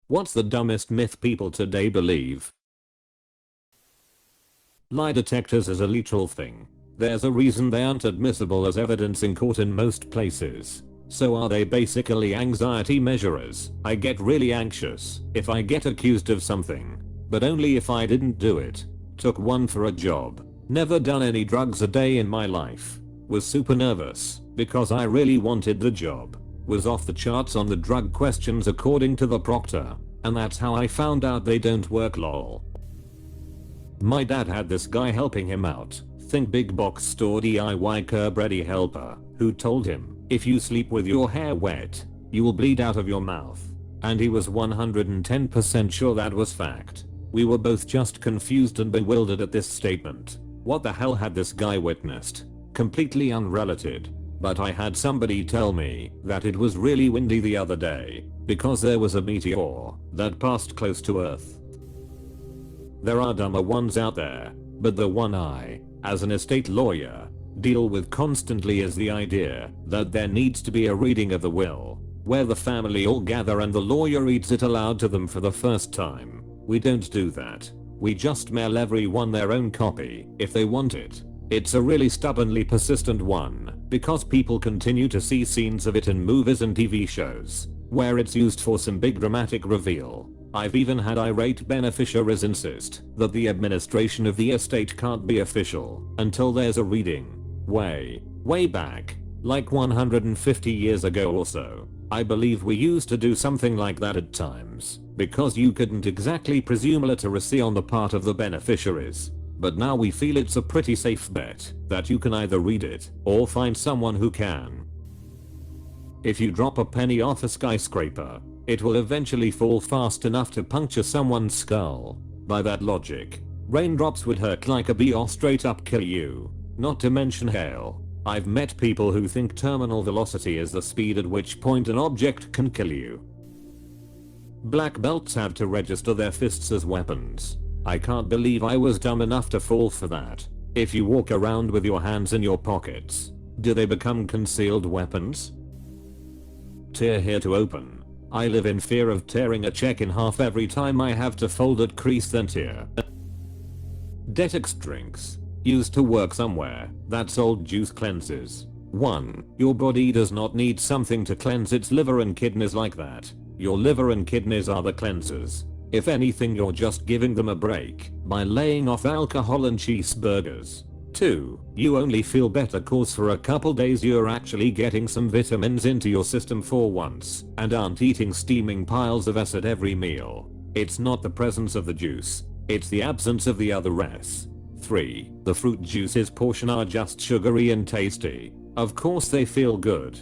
What's the dumbest myth people today believe? Lie detectors is a literal thing. There's a reason they aren't admissible as evidence in court in most places. So are they basically anxiety measurers? I get really anxious if I get accused of something, but only if I didn't do it. Took one for a job. Never done any drugs a day in my life. Was super nervous because I really wanted the job. Was off the charts on the drug questions according to the proctor, and that's how I found out they don't work, lol. My dad had this guy helping him out, think big box store DIY curb ready helper, who told him, if you sleep with your hair wet, you will bleed out of your mouth. And he was 110% sure that was fact. We were both just confused and bewildered at this statement. What the hell had this guy witnessed? Completely unrelated. But I had somebody tell me that it was really windy the other day because there was a meteor that passed close to Earth. There are dumber ones out there, but the one I, as an estate lawyer, deal with constantly is the idea that there needs to be a reading of the will, where the family all gather and the lawyer reads it aloud to them for the first time. We don't do that. We just mail everyone their own copy if they want it. It's a really stubbornly persistent one, because people continue to see scenes of it in movies and TV shows, where it's used for some big dramatic reveal. I've even had irate beneficiaries insist that the administration of the estate can't be official until there's a reading. Way back, like 150 years ago or so, I believe we used to do something like that at times, because you couldn't exactly presume literacy on the part of the beneficiaries. But now we feel it's a pretty safe bet that you can either read it or find someone who can. If you drop a penny off a skyscraper, it will eventually fall fast enough to puncture someone's skull. By that logic, raindrops would hurt like a bee or straight up kill you. Not to mention hail. I've met people who think terminal velocity is the speed at which point an object can kill you. Black belts have to register their fists as weapons. I can't believe I was dumb enough to fall for that. If you walk around with your hands in your pockets, do they become concealed weapons? Tear here to open. I live in fear of tearing a check in half every time I have to fold it, crease then tear. Detox drinks. Used to work somewhere that sold juice cleanses. 1. Your body does not need something to cleanse its liver and kidneys like that. Your liver and kidneys are the cleansers. If anything, you're just giving them a break by laying off alcohol and cheeseburgers. 2. You only feel better cause for a couple days you're actually getting some vitamins into your system for once and aren't eating steaming piles of acid every meal. It's not the presence of the juice, it's the absence of the other S. 3. The fruit juices portion are just sugary and tasty. Of course they feel good.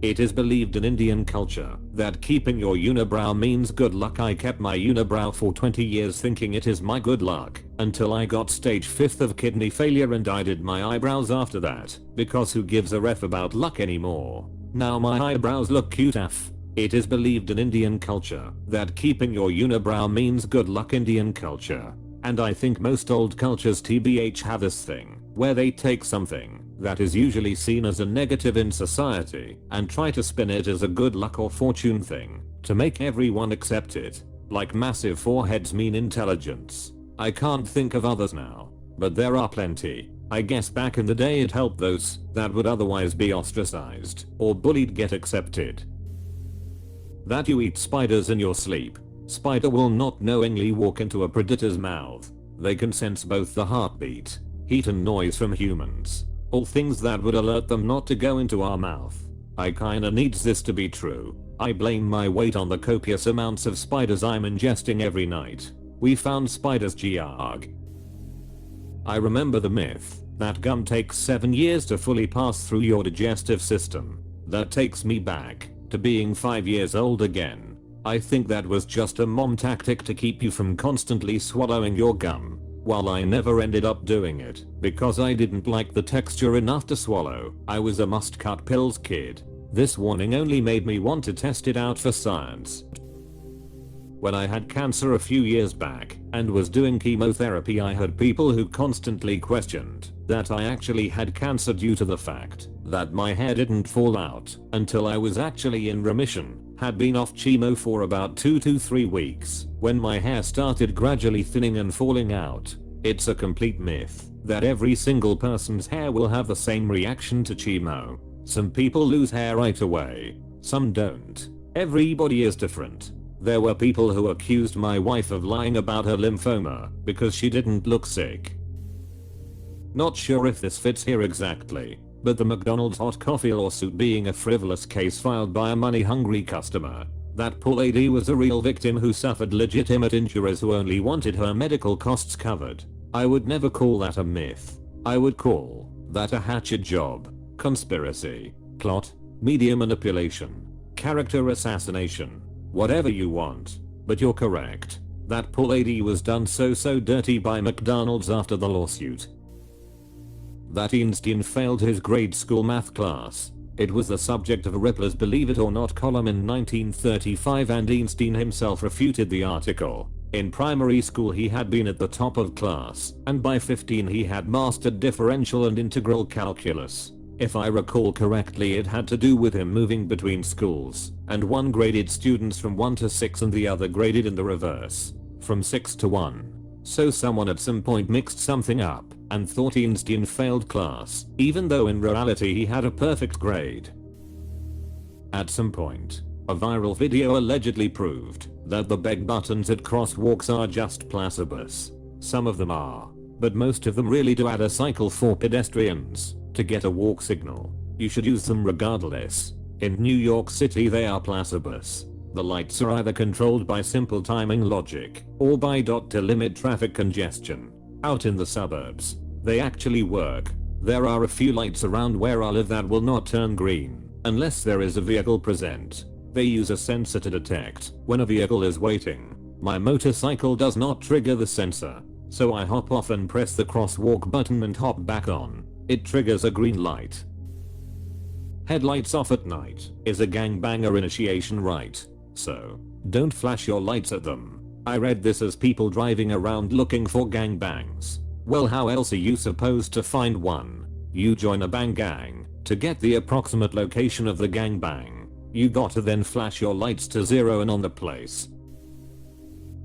It is believed in Indian culture that keeping your unibrow means good luck. I kept my unibrow for 20 years thinking it is my good luck, until I got stage 5 of kidney failure and I did my eyebrows after that, because who gives a ref about luck anymore? Now my eyebrows look cute AF. It is believed in Indian culture that keeping your unibrow means good luck. Indian culture. And I think most old cultures tbh have this thing, where they take something that is usually seen as a negative in society and try to spin it as a good luck or fortune thing to make everyone accept it. Like massive foreheads mean intelligence. I can't think of others now, but there are plenty. I guess back in the day it helped those that would otherwise be ostracized or bullied get accepted. That you eat spiders in your sleep. Spider will not knowingly walk into a predator's mouth. They can sense both the heartbeat, heat and noise from humans. All things that would alert them not to go into our mouth. I kinda needs this to be true. I blame my weight on the copious amounts of spiders I'm ingesting every night. We found spiders gearg. I remember the myth that gum takes 7 years to fully pass through your digestive system. That takes me back to being 5 years old again. I think that was just a mom tactic to keep you from constantly swallowing your gum. While I never ended up doing it because I didn't like the texture enough to swallow, I was a must cut pills kid. This warning only made me want to test it out for science. When I had cancer a few years back and was doing chemotherapy, I had people who constantly questioned that I actually had cancer due to the fact that my hair didn't fall out until I was actually in remission. Had been off chemo for about 2 to 3 weeks when my hair started gradually thinning and falling out. It's a complete myth that every single person's hair will have the same reaction to chemo. Some people lose hair right away, some don't. Everybody is different. There were people who accused my wife of lying about her lymphoma because she didn't look sick. Not sure if this fits here exactly, but the McDonald's hot coffee lawsuit being a frivolous case filed by a money-hungry customer. That poor lady was a real victim who suffered legitimate injuries who only wanted her medical costs covered. I would never call that a myth. I would call that a hatchet job, conspiracy, plot, media manipulation, character assassination, whatever you want. But you're correct. That poor lady was done so dirty by McDonald's after the lawsuit. That Einstein failed his grade school math class. It was the subject of a Ripley's Believe It or Not column in 1935 and Einstein himself refuted the article. In primary school he had been at the top of class, and by 15 he had mastered differential and integral calculus. If I recall correctly, it had to do with him moving between schools, and one graded students from 1 to 6 and the other graded in the reverse, from 6 to 1. So someone at some point mixed something up and thought Einstein failed class, even though in reality he had a perfect grade. At some point, a viral video allegedly proved that the beg buttons at crosswalks are just placebos. Some of them are, but most of them really do add a cycle for pedestrians to get a walk signal. You should use them regardless. In New York City they are placebos. The lights are either controlled by simple timing logic or by to limit traffic congestion. Out in the suburbs, they actually work. There are a few lights around where I live that will not turn green unless there is a vehicle present. They use a sensor to detect when a vehicle is waiting. My motorcycle does not trigger the sensor, so I hop off and press the crosswalk button and hop back on. It triggers a green light. Headlights off at night is a gangbanger initiation rite. So, don't flash your lights at them. I read this as people driving around looking for gangbangs. Well, how else are you supposed to find one? You join a bang gang. To get the approximate location of the gangbang, you gotta then flash your lights to zero in on the place.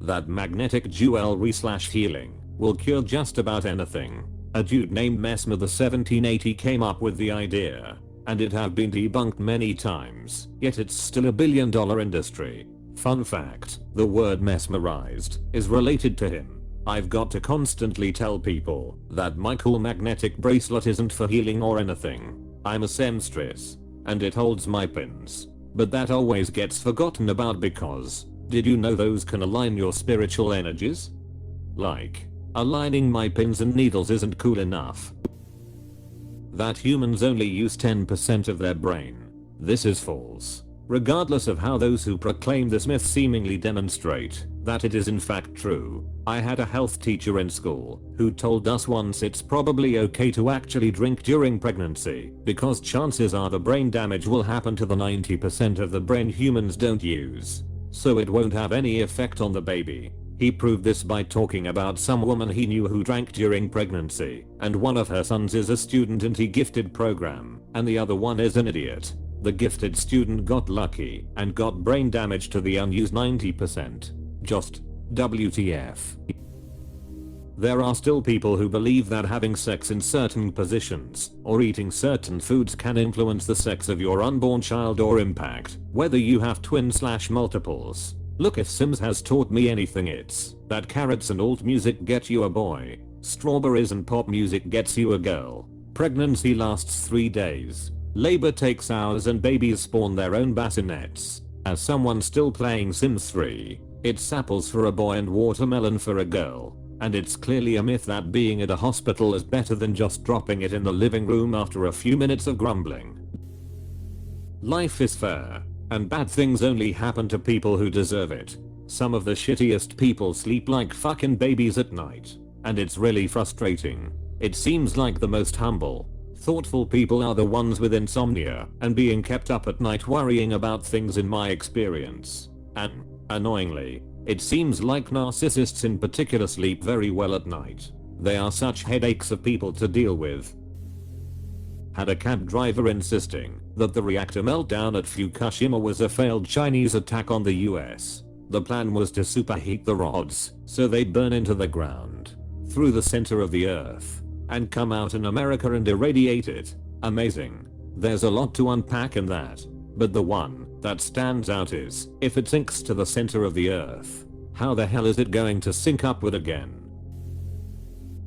That magnetic jewelry / healing will cure just about anything. A dude named Mesmer the 1780 came up with the idea, and it have been debunked many times, yet it's still a billion-dollar industry. Fun fact, the word mesmerized is related to him. I've got to constantly tell people that my cool magnetic bracelet isn't for healing or anything. I'm a seamstress, and it holds my pins. But that always gets forgotten about because, did you know those can align your spiritual energies? Like, aligning my pins and needles isn't cool enough. That humans only use 10% of their brain. This is false. Regardless of how those who proclaim this myth seemingly demonstrate that it is in fact true. I had a health teacher in school who told us once it's probably okay to actually drink during pregnancy because chances are the brain damage will happen to the 90% of the brain humans don't use. So it won't have any effect on the baby. He proved this by talking about some woman he knew who drank during pregnancy, and one of her sons is a student in the gifted program, and the other one is an idiot. The gifted student got lucky and got brain damage to the unused 90%. Just WTF. There are still people who believe that having sex in certain positions or eating certain foods can influence the sex of your unborn child or impact whether you have twin/multiples. Look, if Sims has taught me anything, it's that carrots and alt music get you a boy, strawberries and pop music gets you a girl, pregnancy lasts 3 days, labor takes hours, and babies spawn their own bassinets. As someone still playing Sims 3, it's apples for a boy and watermelon for a girl, and it's clearly a myth that being at a hospital is better than just dropping it in the living room after a few minutes of grumbling. Life is fair, and bad things only happen to people who deserve it. Some of the shittiest people sleep like fucking babies at night, and it's really frustrating. It seems like the most humble, thoughtful people are the ones with insomnia and being kept up at night worrying about things, in my experience. And, annoyingly, it seems like narcissists in particular sleep very well at night. They are such headaches of people to deal with. had a cab driver insisting that the reactor meltdown at Fukushima was a failed Chinese attack on the US. The plan was to superheat the rods so they'd burn into the ground, through the center of the earth, and come out in America and irradiate it. Amazing. There's a lot to unpack in that, but the one that stands out is, if it sinks to the center of the earth, how the hell is it going to sync upward again?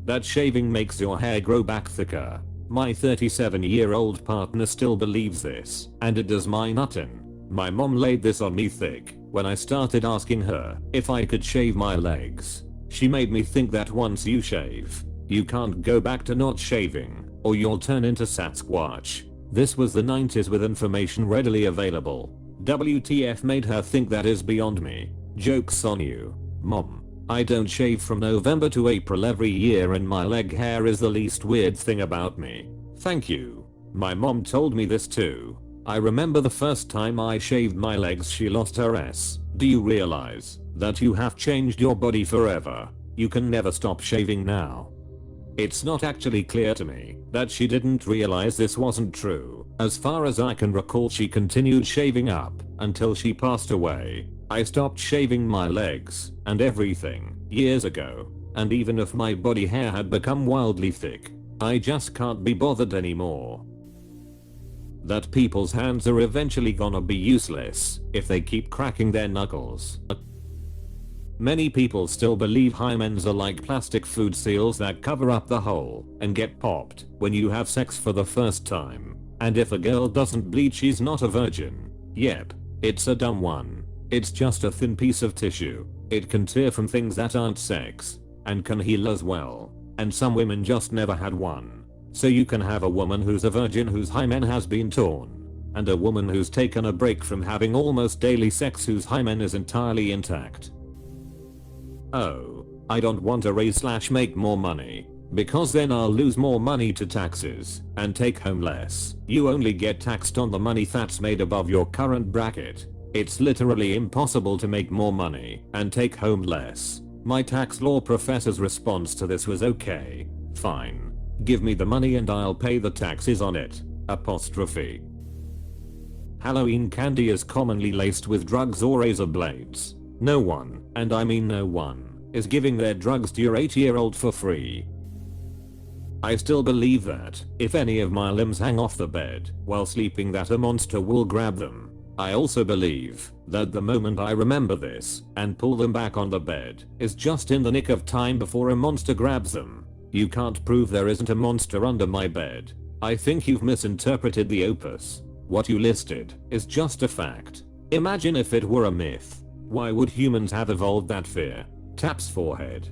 That shaving makes your hair grow back thicker. My 37-year-old partner still believes this, and it does my nuttin'. My mom laid this on me thick when I started asking her if I could shave my legs. She made me think that once you shave, you can't go back to not shaving, or you'll turn into Sasquatch. This was the 90s with information readily available. WTF made her think that is beyond me. Joke's on you, Mom. I don't shave from November to April every year and my leg hair is the least weird thing about me. Thank you. My mom told me this too. I remember the first time I shaved my legs she lost her ass. Do you realize that you have changed your body forever? You can never stop shaving now. It's not actually clear to me that she didn't realize this wasn't true. As far as I can recall, she continued shaving up until she passed away. I stopped shaving my legs and everything years ago, and even if my body hair had become wildly thick, I just can't be bothered anymore. That people's hands are eventually gonna be useless if they keep cracking their knuckles. Many people still believe hymens are like plastic food seals that cover up the hole and get popped when you have sex for the first time. And if a girl doesn't bleed, she's not a virgin. Yep, it's a dumb one. It's just a thin piece of tissue. It can tear from things that aren't sex, and can heal as well. And some women just never had one. So you can have a woman who's a virgin whose hymen has been torn, and a woman who's taken a break from having almost daily sex whose hymen is entirely intact. Oh, I don't want to raise/make more money, because then I'll lose more money to taxes and take home less. You only get taxed on the money that's made above your current bracket. It's literally impossible to make more money and take home less. My tax law professor's response to this was, okay, fine. Give me the money and I'll pay the taxes on it. Apostrophe. Halloween candy is commonly laced with drugs or razor blades. No one, and I mean no one, is giving their drugs to your 8-year-old for free. I still believe that if any of my limbs hang off the bed while sleeping that a monster will grab them. I also believe that the moment I remember this and pull them back on the bed is just in the nick of time before a monster grabs them. You can't prove there isn't a monster under my bed. I think you've misinterpreted the opus. What you listed is just a fact. Imagine if it were a myth. Why would humans have evolved that fear? Taps forehead.